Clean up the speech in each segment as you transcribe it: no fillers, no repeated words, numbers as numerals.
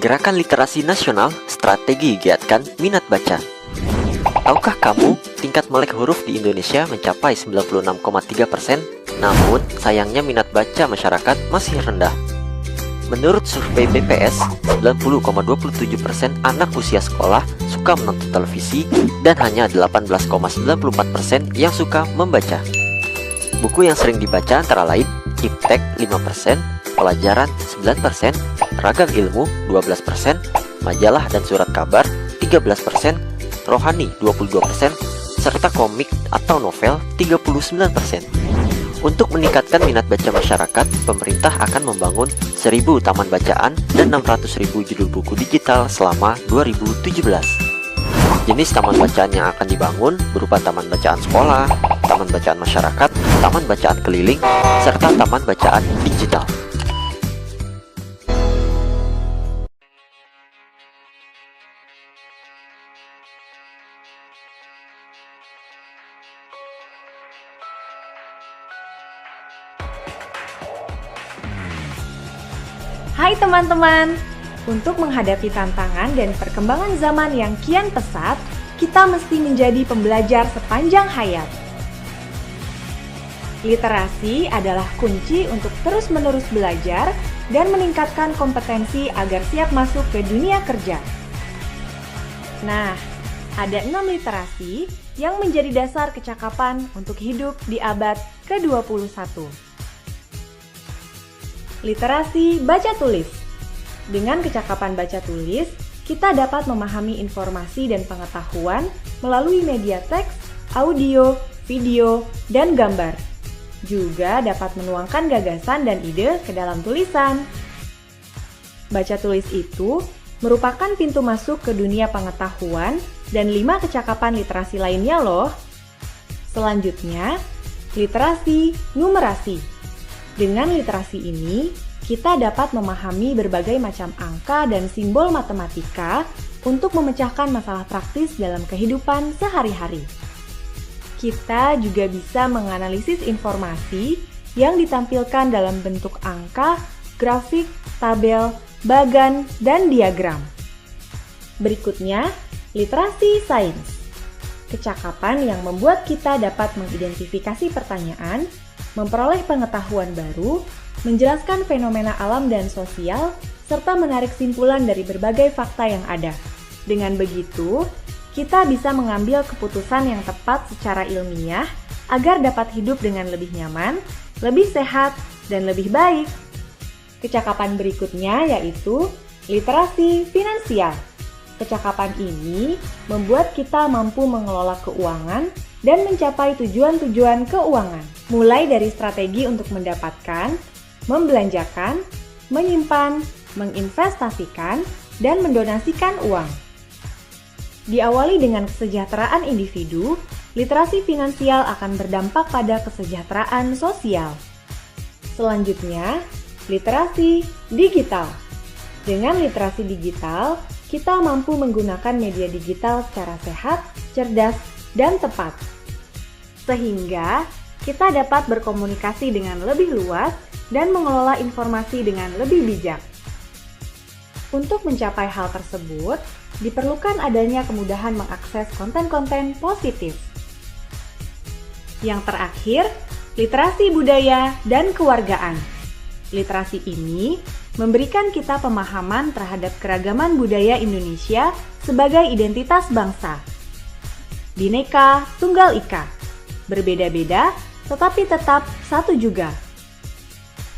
Gerakan Literasi Nasional Strategi Giatkan Minat Baca. Tahukah kamu, tingkat melek huruf di Indonesia mencapai 96,3%, namun sayangnya minat baca masyarakat masih rendah. Menurut survei BPS, 90,27% anak usia sekolah suka menonton televisi dan hanya 18,94% yang suka membaca. Buku yang sering dibaca antara lain iptek 5%, pelajaran 9%, ragam ilmu 12%, majalah dan surat kabar 13%, rohani 22%, serta komik atau novel 39%. Untuk meningkatkan minat baca masyarakat, pemerintah akan membangun 1.000 taman bacaan dan 600.000 judul buku digital selama 2017. Jenis taman bacaan yang akan dibangun berupa taman bacaan sekolah, taman bacaan masyarakat, taman bacaan keliling, serta taman bacaan digital. Hai teman-teman, untuk menghadapi tantangan dan perkembangan zaman yang kian pesat, kita mesti menjadi pembelajar sepanjang hayat. Literasi adalah kunci untuk terus-menerus belajar dan meningkatkan kompetensi agar siap masuk ke dunia kerja. Nah, ada 6 literasi yang menjadi dasar kecakapan untuk hidup di abad ke-21. Literasi baca tulis. Dengan kecakapan baca tulis, kita dapat memahami informasi dan pengetahuan melalui media teks, audio, video, dan gambar. Juga dapat menuangkan gagasan dan ide ke dalam tulisan. Baca tulis itu merupakan pintu masuk ke dunia pengetahuan dan 5 kecakapan literasi lainnya loh. Selanjutnya, literasi numerasi. Dengan literasi ini, kita dapat memahami berbagai macam angka dan simbol matematika untuk memecahkan masalah praktis dalam kehidupan sehari-hari. Kita juga bisa menganalisis informasi yang ditampilkan dalam bentuk angka, grafik, tabel, bagan, dan diagram. Berikutnya, literasi sains. Kecakapan yang membuat kita dapat mengidentifikasi pertanyaan, memperoleh pengetahuan baru, menjelaskan fenomena alam dan sosial, serta menarik simpulan dari berbagai fakta yang ada. Dengan begitu, kita bisa mengambil keputusan yang tepat secara ilmiah agar dapat hidup dengan lebih nyaman, lebih sehat, dan lebih baik. Kecakapan berikutnya yaitu literasi finansial. Kecakapan ini membuat kita mampu mengelola keuangan dan mencapai tujuan-tujuan keuangan, mulai dari strategi untuk mendapatkan, membelanjakan, menyimpan, menginvestasikan, dan mendonasikan uang. Diawali dengan kesejahteraan individu, literasi finansial akan berdampak pada kesejahteraan sosial. Selanjutnya, literasi digital. Dengan literasi digital, kita mampu menggunakan media digital secara sehat, cerdas, dan tepat. Sehingga kita dapat berkomunikasi dengan lebih luas dan mengelola informasi dengan lebih bijak. Untuk mencapai hal tersebut, diperlukan adanya kemudahan mengakses konten-konten positif. Yang terakhir, literasi budaya dan kewargaan. Literasi ini memberikan kita pemahaman terhadap keragaman budaya Indonesia sebagai identitas bangsa. Bhinneka Tunggal Ika. Berbeda-beda, tetapi tetap satu juga.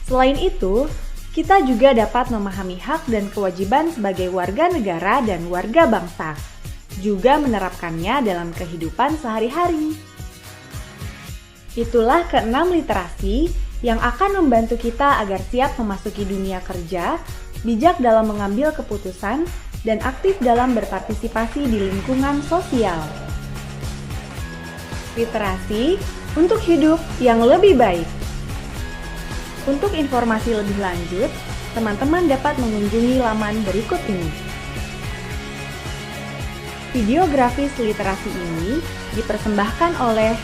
Selain itu, kita juga dapat memahami hak dan kewajiban sebagai warga negara dan warga bangsa, juga menerapkannya dalam kehidupan sehari-hari. Itulah ke-6 literasi yang akan membantu kita agar siap memasuki dunia kerja, bijak dalam mengambil keputusan, dan aktif dalam berpartisipasi di lingkungan sosial. Literasi untuk hidup yang lebih baik. Untuk informasi lebih lanjut, teman-teman dapat mengunjungi laman berikut ini. Video grafis literasi ini dipersembahkan oleh